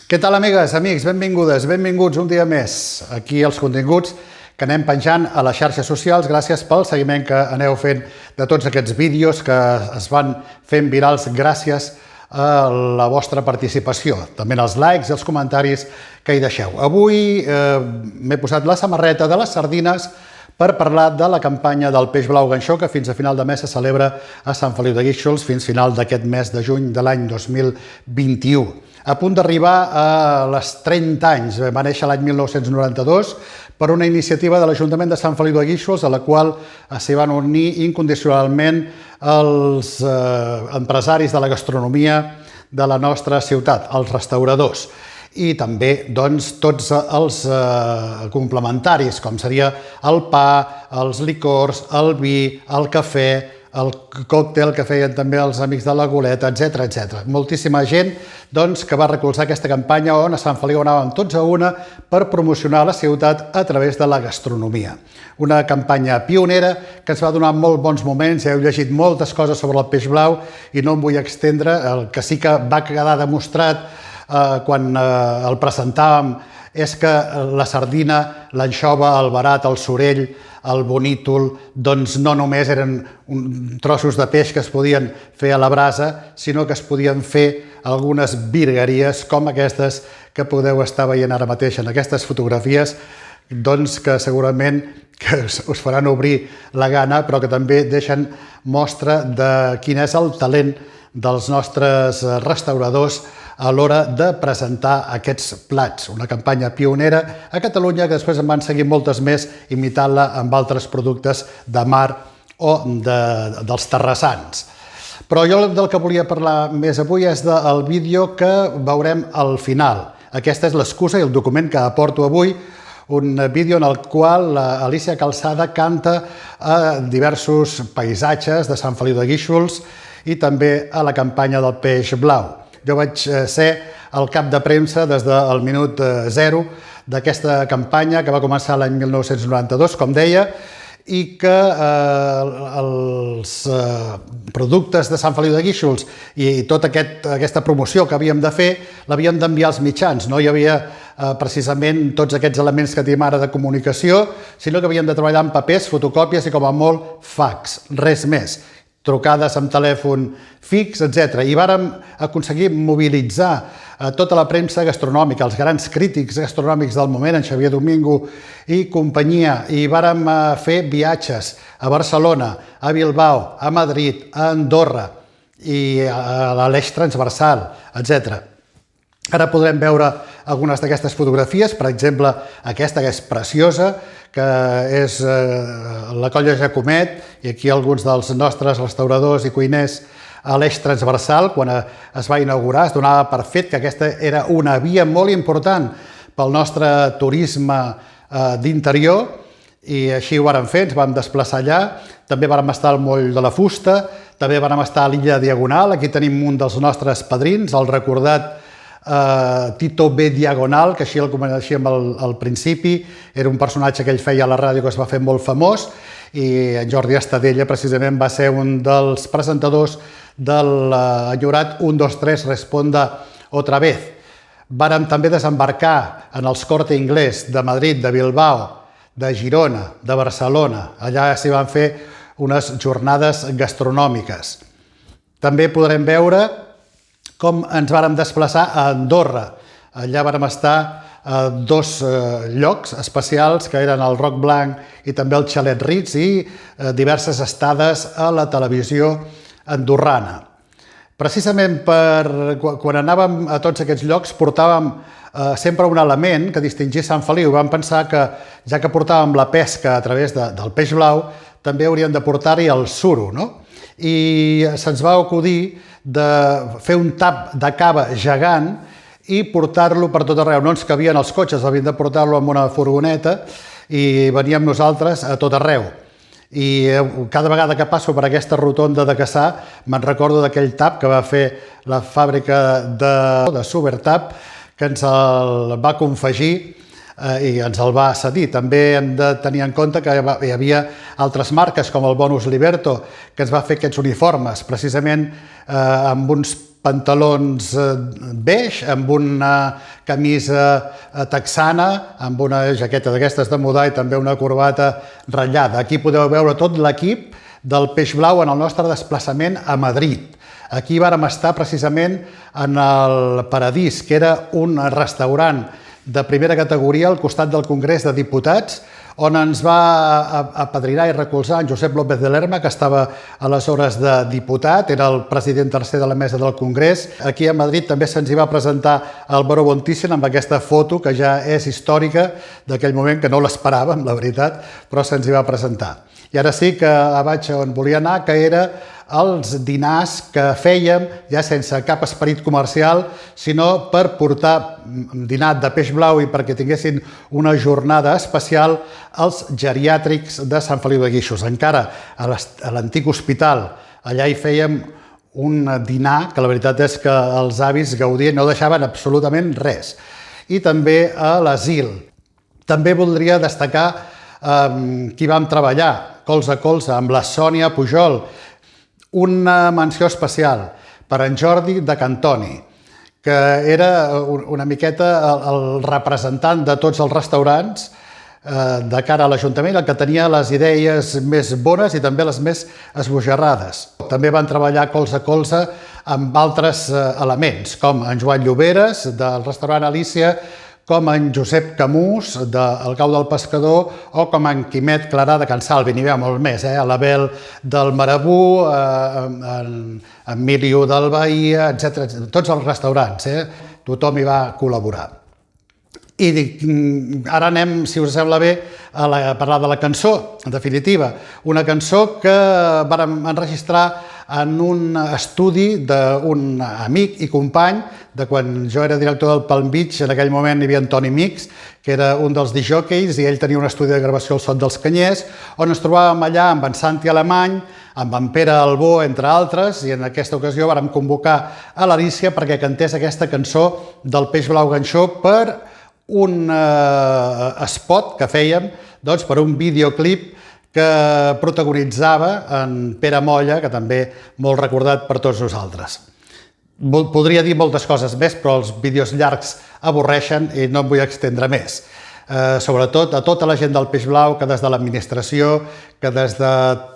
Què tal, amigues, amics? Benvingudes, benvinguts un dia més aquí als continguts que anem penjant a les xarxes socials. Gràcies pel seguiment que aneu fent de tots aquests vídeos que es van fent virals gràcies a la vostra participació. També els likes i els comentaris que hi deixeu. Avui m'he posat la samarreta de les sardines per parlar de la campanya del peix blau ganxó que fins a final de mes se celebra a Sant Feliu de Guíxols fins final d'aquest mes de juny de l'any 2021. A punt d'arribar a les 30 anys. Va néixer l'any 1992 per una iniciativa de l'Ajuntament de Sant Feliu de Guíxols a la qual s'hi van unir incondicionalment els empresaris de la gastronomia de la nostra ciutat, els restauradors. I també tots els complementaris, com seria el pa, els licors, el vi, el cafè, el còctel que feien també els amics de la Goleta, etc. Moltíssima gent que va recolzar aquesta campanya on a Sant Feliu anàvem tots a una per promocionar la ciutat a través de la gastronomia. Una campanya pionera que ens va donar molt bons moments, ja heu llegit moltes coses sobre el peix blau i no em vull estendre. El que sí que va quedar demostrat quan el presentàvem és que la sardina, l'anxova, el verat, el sorell, el bonítol, doncs no només eren trossos de peix que es podien fer a la brasa, sinó que es podien fer algunes virgueries com aquestes que podeu estar veient ara mateix en aquestes fotografies, doncs que segurament us faran obrir la gana, però que també deixen mostra de quin és el talent dels nostres restauradors a l'hora de presentar aquests plats. Una campanya pionera a Catalunya que després en van seguir moltes més imitant-la amb altres productes de mar o dels terrassans. Però jo del que volia parlar més avui és del vídeo que veurem al final. Aquesta és l'excusa i el document que aporto avui, un vídeo en el qual Alicia Calçada canta a diversos paisatges de Sant Feliu de Guíxols i també a la campanya del peix blau. Jo vaig ser el cap de premsa des del minut zero d'aquesta campanya que va començar l'any 1992, com deia, i que els productes de Sant Feliu de Guíxols i tota aquesta promoció que havíem de fer l'havíem d'enviar als mitjans. No hi havia precisament tots aquests elements que tenim ara de comunicació, sinó que havíem de treballar amb papers, fotocòpies i com a molt fax, res més. Trucades amb telèfon fix, etc. I vàrem aconseguir mobilitzar tota la premsa gastronòmica, els grans crítics gastronòmics del moment, en Xavier Domingo i companyia, i vàrem fer viatges a Barcelona, a Bilbao, a Madrid, a Andorra i a l'Eix Transversal, etc. Ara podrem veure algunes d'aquestes fotografies, per exemple, aquesta que és preciosa, que és la Colla Jacomet, i aquí alguns dels nostres restauradors i cuiners a l'Eix Transversal, quan es va inaugurar, es donava per fet que aquesta era una via molt important pel nostre turisme d'interior, i així ho vàrem fer, ens vam desplaçar allà. També vàrem estar al Moll de la Fusta, també vàrem estar a l'Illa Diagonal, aquí tenim un dels nostres padrins, el recordat Tito B. Diagonal, que així el coneixíem al principi, era un personatge que ell feia a la ràdio que es va fer molt famós, i en Jordi Estadella precisament va ser un dels presentadors de l'enyorat 1, 2, 3, responda otra vez. Vàrem també desembarcar en els Corte Inglés de Madrid, de Bilbao, de Girona, de Barcelona. Allà s'hi van fer unes jornades gastronòmiques. També podrem veure com ens vàrem desplaçar a Andorra. Allà vàrem estar a dos llocs especials, que eren el Roc Blanc i també el Xalet Ritz, i diverses estades a la televisió andorrana. Precisament quan anàvem a tots aquests llocs portàvem sempre un element que distingís Sant Feliu. Vam pensar que, ja que portàvem la pesca a través del peix blau, també hauríem de portar-hi el suro, no? I se'ns va acudir de fer un tap de cava gegant i portar-lo per tot arreu. No ens cabien els cotxes, havíem de portar-lo amb una furgoneta i veníem nosaltres a tot arreu. I cada vegada que passo per aquesta rotonda de Cassà me'n recordo d'aquell tap que va fer la fàbrica de Supertap, que ens el va confegir i ens el va cedir. També hem de tenir en compte que hi havia altres marques com el Bonus Liberto que ens va fer aquests uniformes precisament amb uns pantalons beix, amb una camisa texana, amb una jaqueta d'aquestes de moda i també una corbata ratllada. Aquí podeu veure tot l'equip del Peix Blau en el nostre desplaçament a Madrid. Aquí vàrem estar precisament en el Paradís, que era un restaurant de primera categoria al costat del Congrés de Diputats, on ens va apadrinar i recolzar en Josep López de Lerma, que estava aleshores de diputat, era el president tercer de la mesa del Congrés. Aquí a Madrid també se'ns hi va presentar el Baró Von Thyssen amb aquesta foto, que ja és històrica d'aquell moment, que no l'esperàvem, la veritat, però se'ns hi va presentar. I ara sí que vaig on volia anar, que era els dinars que fèiem, ja sense cap esperit comercial, sinó per portar dinat de peix blau i perquè tinguessin una jornada especial als geriàtrics de Sant Feliu de Guíxols. Encara a l'antic hospital, allà hi fèiem un dinar que la veritat és que els avis gaudien, no deixaven absolutament res. I també a l'asil. També voldria destacar qui vam treballar colze a colze amb la Sònia Pujol, una menció especial per en Jordi de Cantoni, que era una miqueta el representant de tots els restaurants de cara a l'Ajuntament, el que tenia les idees més bones i també les més esbojarrades. També van treballar colze a colze amb altres elements, com en Joan Lloberes, del restaurant Alícia, com en Josep Camús, del Cau del Pescador, o com en Quimet Clarà de Can Salvi, n'hi havia molt més, l'Abel del Marabú, en Miliu del Bahia, etc. Tots els restaurants, tothom hi va col·laborar. I ara anem, si us sembla bé, a parlar de la cançó, en definitiva. Una cançó que vàrem enregistrar en un estudi d'un amic i company de quan jo era director del Palm Beach. En aquell moment hi havia en Toni Mix, que era un dels disjòqueis, i ell tenia un estudi de gravació al Sot dels Canyers, on ens trobàvem allà amb en Santi Alemany, amb en Pere Albó, entre altres, i en aquesta ocasió vàrem convocar a l'Alícia perquè cantés aquesta cançó del Peix Blau Ganxó per un spot que fèiem per un videoclip que protagonitzava en Pere Molla, que també molt recordat per tots nosaltres. Podria dir moltes coses més, però els vídeos llargs avorreixen i no em vull extendre més. Sobretot a tota la gent del Peix Blau, que des de l'administració, que des de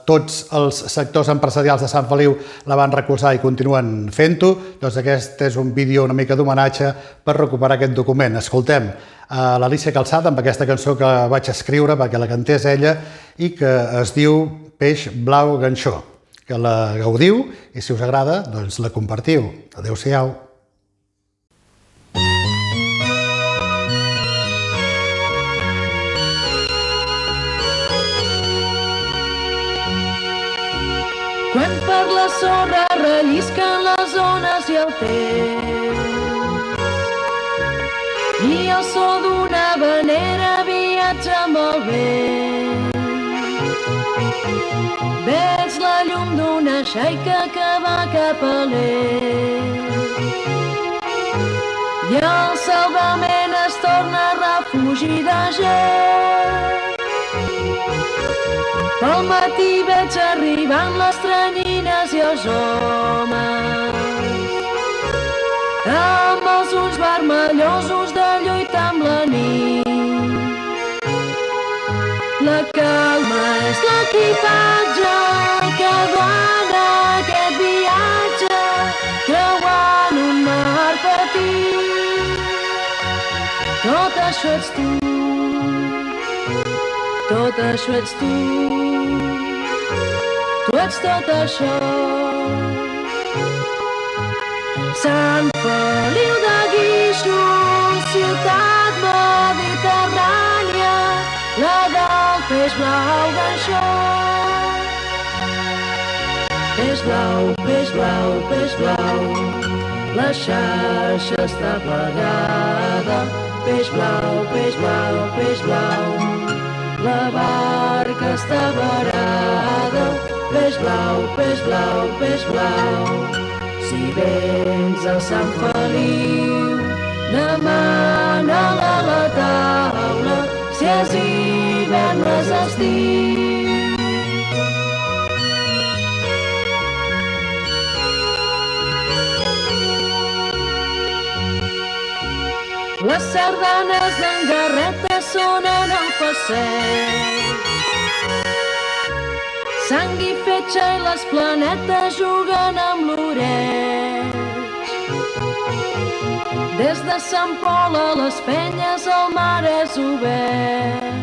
tots els sectors empresarials de Sant Feliu la van recolzar i continuen fent-ho, doncs aquest és un vídeo una mica d'homenatge per recuperar aquest document. Escoltem l'Alícia Calçada amb aquesta cançó que vaig escriure perquè la cantés ella i que es diu Peix Blau Ganxó. Que la gaudiu i si us agrada, doncs la compartiu. Adéu-siau. Quan per la sorra rellisquen les ones i el temps i el so d'una habanera viatja amb el vent, veig la llum d'una xaica que va cap a l'est i el salvament es torna refugi de gent. Pel matí veig arribant les teranyines i els homes amb els ulls vermellosos de lluitar amb la nit. La calma és l'equipatge que duana aquest viatge creuant un mar petit. Tot això ets tu, tot això ets tu, tu ets tot això. Sant Feliu de Guíxols, ciutat mediterrània, la del Peix Blau Ganxó. Peix blau, peix blau, peix blau, la xarxa està plegada. Peix blau, peix blau, peix blau, la barca està varada. Peix blau, peix blau, peix blau, si vens a Sant Feliu, demana-la a la taula, si és hivern o és estiu. Les sardanes d'en Garreta sonen al passeig. Sang i fetge i les planetes juguen amb l'oreig. Des de Sant Pol a les Penyes el mar és obert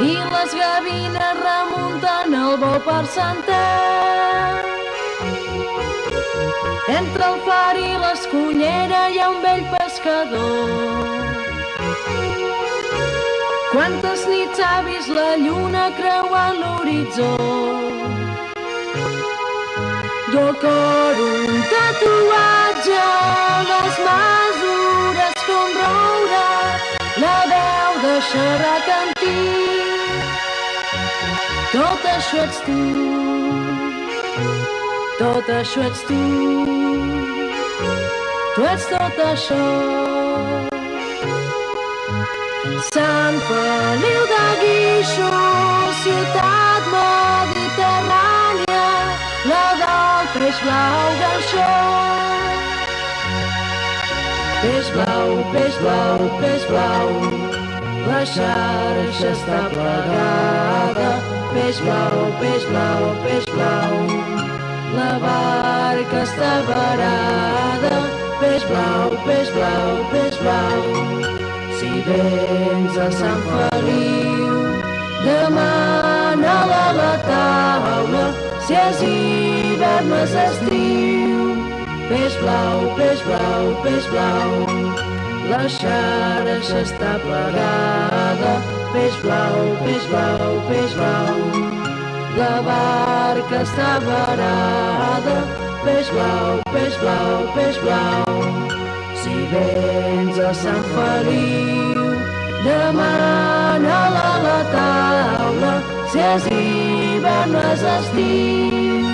i les gavines remunten el bo per Santet. Entre el far i l'escullera hi ha un vell pescador. Quantes nits ha vist la lluna creuant l'horitzó. Jo el cor un tatuatge, les mesures com roure, la veu de xerrar cantir. Tot això ets tu, tot això ets tu, tu ets tot això. Sant Feliu de Guíxols, ciutat mediterrània, la del peix blau ganxós. Peix blau, peix blau, peix blau, la xarxa està plegada. Peix blau, peix blau, peix blau, la barca està varada. Peix blau, peix blau, peix blau, si vens a Sant Feliu, demana-la a la taula, si és hivern o és estiu. Peix blau, peix blau, peix blau, la xarxa està plegada. Peix blau, peix blau, peix blau, la barca està varada. Peix blau, peix blau, peix blau, si vens a Sant Feliu, demana-la a la taula, si és hivern o és estiu.